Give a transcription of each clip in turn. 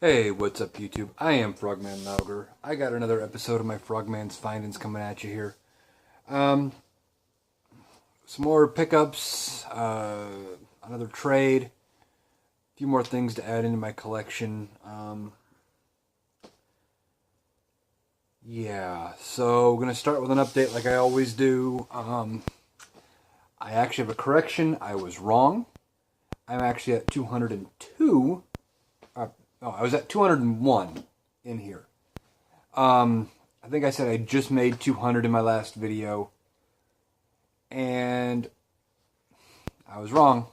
Hey, what's up YouTube? I am Frogman Nauger. I got another episode of my Frogman's Findings coming at you here. Some more pickups, another trade, a few more things to add into my collection. So we're going to start with an update like I always do. I actually have a correction. I was wrong. I'm actually at 202. I was at 201 in here. I think I said I just made 200 in my last video. And I was wrong.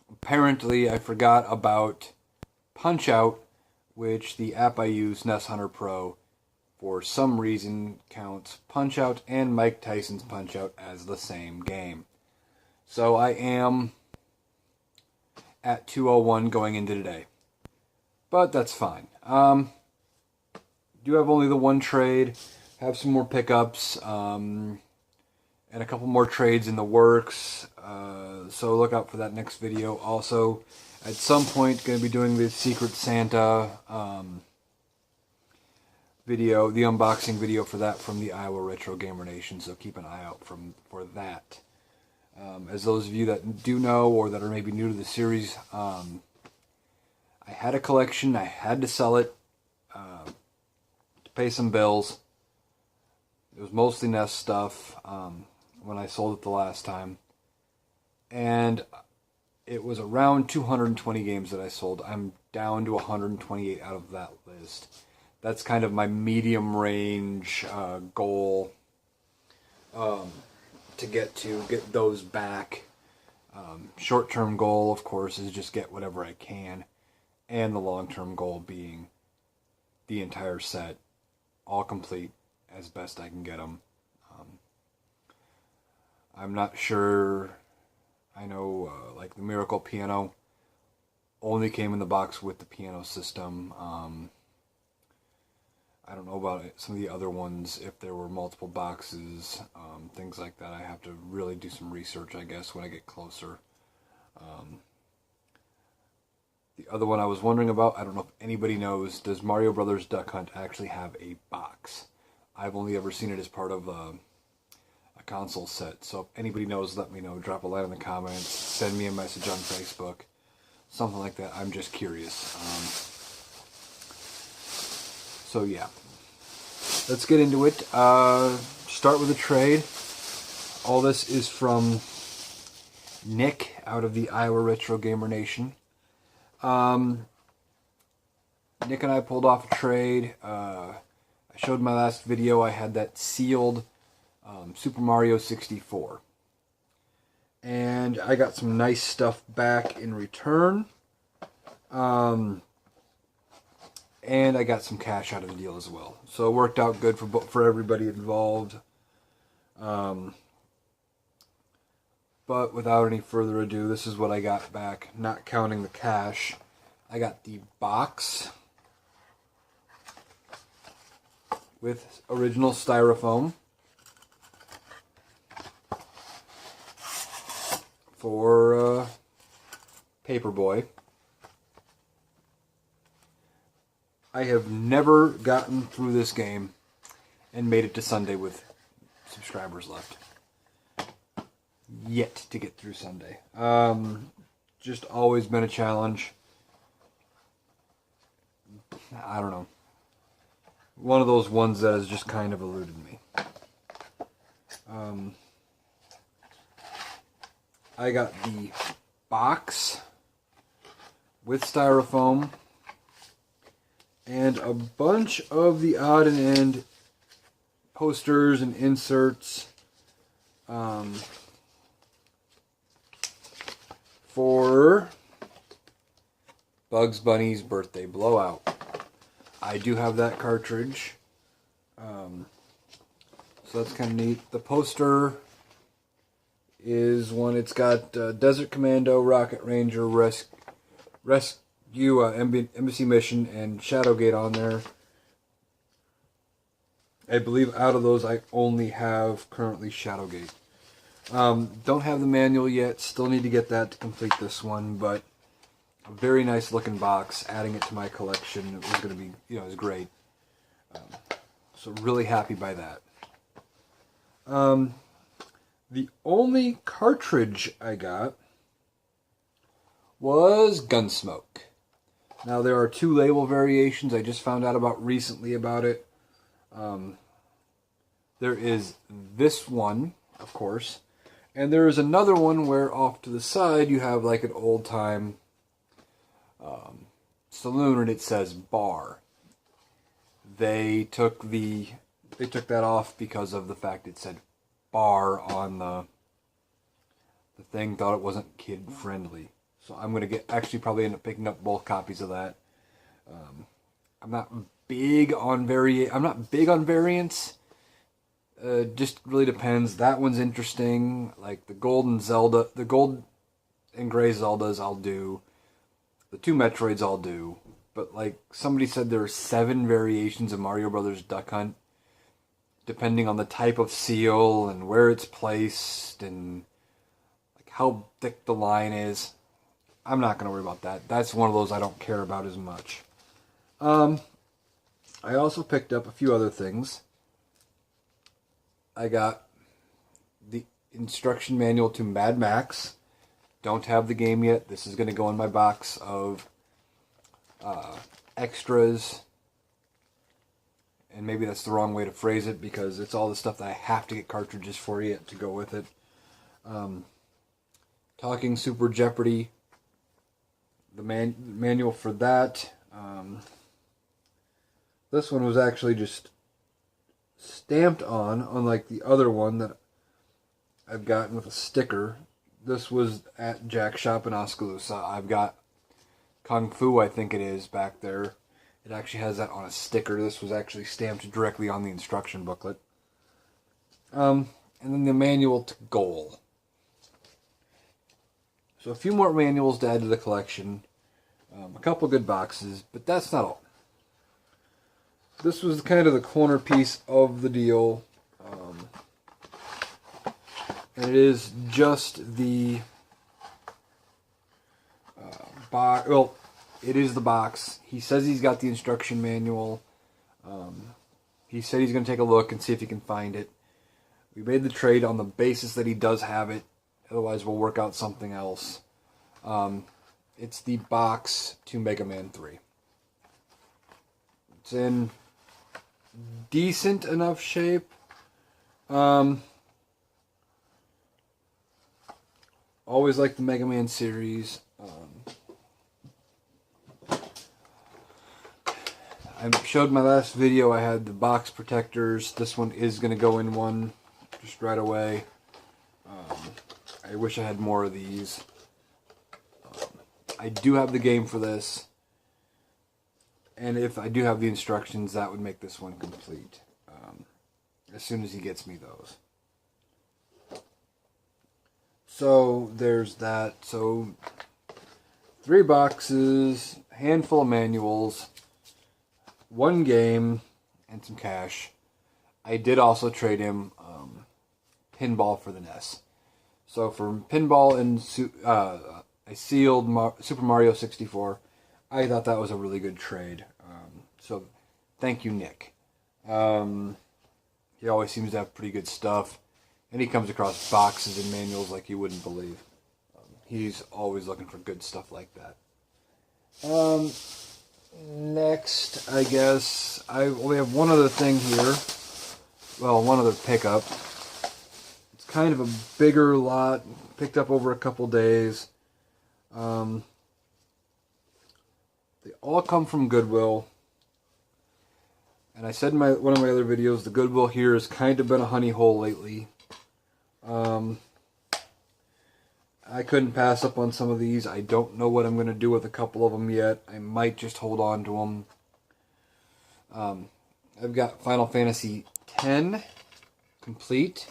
Apparently I forgot about Punch-Out, which the app I use, Nest Hunter Pro, for some reason counts Punch-Out and Mike Tyson's Punch-Out as the same game. So I am at 201 going into today. But that's fine. Do have only the one trade. Have some more pickups. And a couple more trades in the works. So look out for that next video. Also, at some point, going to be doing the Secret Santa video, the unboxing video for that from the Iowa Retro Gamer Nation. So keep an eye out for that. As those of you that do know or that are maybe new to the series, I had a collection. I had to sell it to pay some bills. It was mostly Nest stuff when I sold it the last time. And it was around 220 games that I sold. I'm down to 128 out of that list. That's kind of my medium range goal. To get those back. Short-term goal, of course, is just get whatever I can, and the long-term goal being the entire set, all complete, as best I can get them. I'm not sure. I know, like the Miracle Piano only came in the box with the piano system. I don't know about some of the other ones, if there were multiple boxes, things like that. I have to really do some research, I guess, when I get closer. The other one I was wondering about, I don't know if anybody knows, does Mario Brothers Duck Hunt actually have a box? I've only ever seen it as part of a console set. So if anybody knows, let me know. Drop a line in the comments, send me a message on Facebook, something like that. I'm just curious. So yeah, let's get into it. Start with a trade. All this is from Nick out of the Iowa Retro Gamer Nation. Nick and I pulled off a trade. I showed my last video. I had that sealed Super Mario 64. And I got some nice stuff back in return. And I got some cash out of the deal as well. So it worked out good for everybody involved. But without any further ado, this is what I got back, not counting the cash. I got the box with original styrofoam for Paperboy. I have never gotten through this game and made it to Sunday with subscribers left. Yet to get through Sunday. Just always been a challenge. I don't know. One of those ones that has just kind of eluded me. I got the box with styrofoam and a bunch of the odd and end posters and inserts for Bugs Bunny's Birthday Blowout. I do have that cartridge, so that's kind of neat. The poster is one. It's got Desert Commando, Rocket Ranger, Rescue, Embassy Mission, and Shadowgate on there. I believe out of those I only have currently Shadowgate. Don't have the manual yet. Still need to get that to complete this one, but a very nice looking box. Adding it to my collection was going to be, it was great. So really happy by that. The only cartridge I got was Gunsmoke. Now there are 2 label variations. I just found out about recently about it. There is this one, of course, and there is another one where off to the side you have like an old time saloon, and it says bar. They took that off because of the fact it said bar on the thing. Thought it wasn't kid friendly. So I'm gonna probably end up picking up both copies of that. I'm not big on variants. Just really depends. That one's interesting. Like the gold and gray Zeldas, I'll do. The 2 Metroids, I'll do. But like somebody said, there are 7 variations of Mario Brothers Duck Hunt, depending on the type of seal and where it's placed and like how thick the line is. I'm not going to worry about that. That's one of those I don't care about as much. I also picked up a few other things. I got the instruction manual to Mad Max. Don't have the game yet. This is going to go in my box of extras. And maybe that's the wrong way to phrase it, because it's all the stuff that I have to get cartridges for yet to go with it. Talking Super Jeopardy. The manual for that. This one was actually just stamped on, unlike the other one that I've gotten with a sticker. This was at Jack's shop in Oskaloosa. I've got Kung Fu, I think it is, back there. It actually has that on a sticker. This was actually stamped directly on the instruction booklet. And then the manual to Goal. So a few more manuals to add to the collection. A couple good boxes, but that's not all. This was kind of the corner piece of the deal. And it is just the box. Well, it is the box. He says he's got the instruction manual. He said he's going to take a look and see if he can find it. We made the trade on the basis that he does have it. Otherwise, we'll work out something else. It's the box to Mega Man 3. It's in decent enough shape. Always like the Mega Man series. I showed my last video, I had the box protectors. This one is going to go in one just right away. I wish I had more of these. I do have the game for this. And if I do have the instructions, that would make this one complete. As soon as he gets me those. So there's that. So 3 boxes, a handful of manuals, 1 game, and some cash. I did also trade him Pinball for the NES. So for Pinball and I sealed Super Mario 64. I thought that was a really good trade. So thank you, Nick. He always seems to have pretty good stuff. And he comes across boxes and manuals like you wouldn't believe. He's always looking for good stuff like that. Next, I guess, I only have one other thing here. Well, one other pickup. It's kind of a bigger lot. Picked up over a couple days. They all come from Goodwill. And I said in one of my other videos, the Goodwill here has kind of been a honey hole lately. I couldn't pass up on some of these. I don't know what I'm going to do with a couple of them yet. I might just hold on to them. I've got Final Fantasy X complete.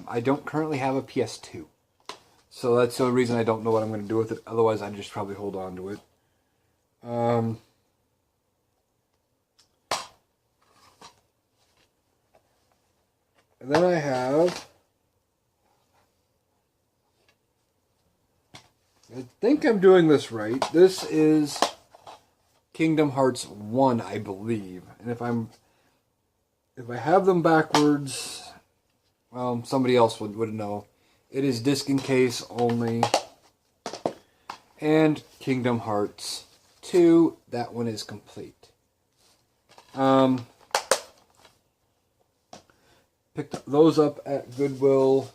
I don't currently have a PS2. So that's the only reason I don't know what I'm going to do with it. Otherwise, I'd just probably hold on to it. And then I have I think I'm doing this right. This is Kingdom Hearts 1, I believe. And if I have them backwards, well, somebody else would know. It is disc and case only. And Kingdom Hearts 2, that one is complete. Picked those up at Goodwill,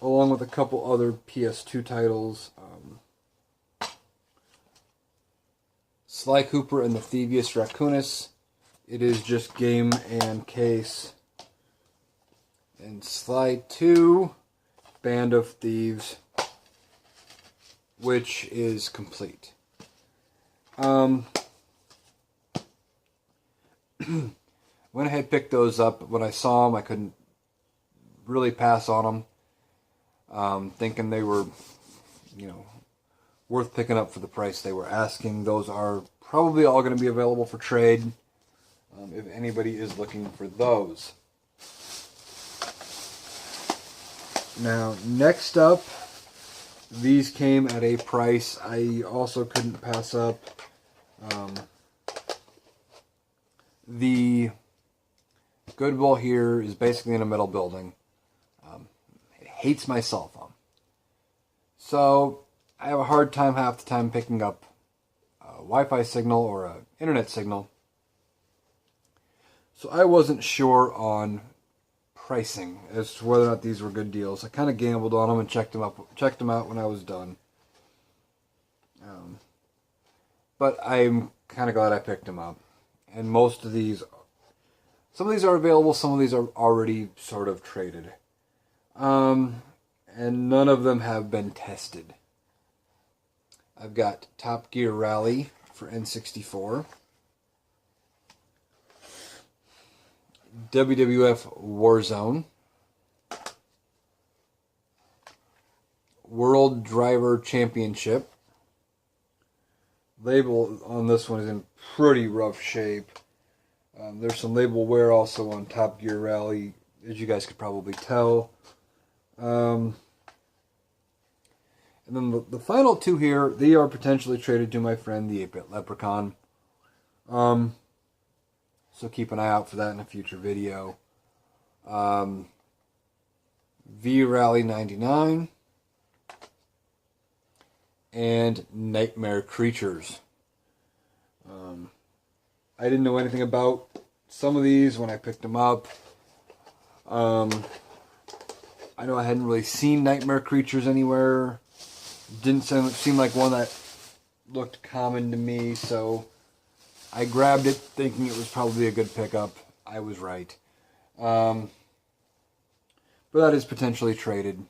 along with a couple other PS2 titles. Sly Cooper and the Thievius Raccoonus. It is just game and case. And Sly 2, Band of Thieves, which is complete. Went ahead, picked those up. When I saw them, I couldn't really pass on them. Thinking they were, worth picking up for the price they were asking. Those are probably all going to be available for trade, if anybody is looking for those. Now, next up, these came at a price I also couldn't pass up. The Goodwill here is basically in a metal building. It hates my cell phone. So, I have a hard time half the time picking up a Wi-Fi signal or an internet signal. So I wasn't sure on pricing as to whether or not these were good deals. I kind of gambled on them and checked them out when I was done. But I'm kind of glad I picked them up. And most of these, some of these are available, some of these are already sort of traded. And none of them have been tested. I've got Top Gear Rally for N64. WWF Warzone. World Driver Championship. Label on this one is in pretty rough shape. There's some label wear also on Top Gear Rally, as you guys could probably tell. And then the final two here, they are potentially traded to my friend, the 8-Bit Leprechaun. So keep an eye out for that in a future video. V-Rally 99. And Nightmare Creatures. I didn't know anything about some of these when I picked them up. I know I hadn't really seen Nightmare Creatures anywhere. Didn't seem like one that looked common to me, so I grabbed it thinking it was probably a good pickup. I was right. But that is potentially traded.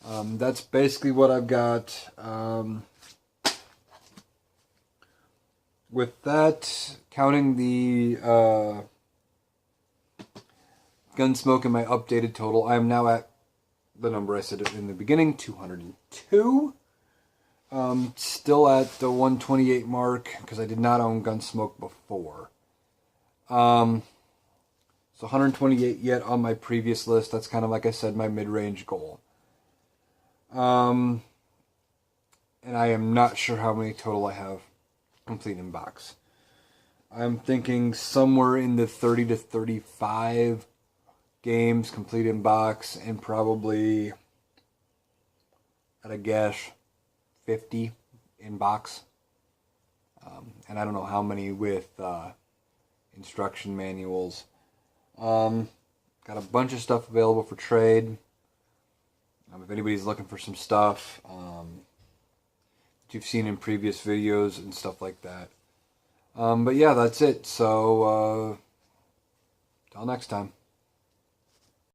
That's basically what I've got. With that, counting the Gunsmoke in my updated total, I am now at the number I said in the beginning, 202. Still at the 128 mark, because I did not own Gunsmoke before. So 128 yet on my previous list. That's kind of, like I said, my mid-range goal. And I am not sure how many total I have complete in box. I'm thinking somewhere in the 30 to 35 games complete in box, and probably, at a guess, 50 in box. And I don't know how many with instruction manuals. Got a bunch of stuff available for trade. If anybody's looking for some stuff that you've seen in previous videos and stuff like that. But yeah, that's it. So, till next time.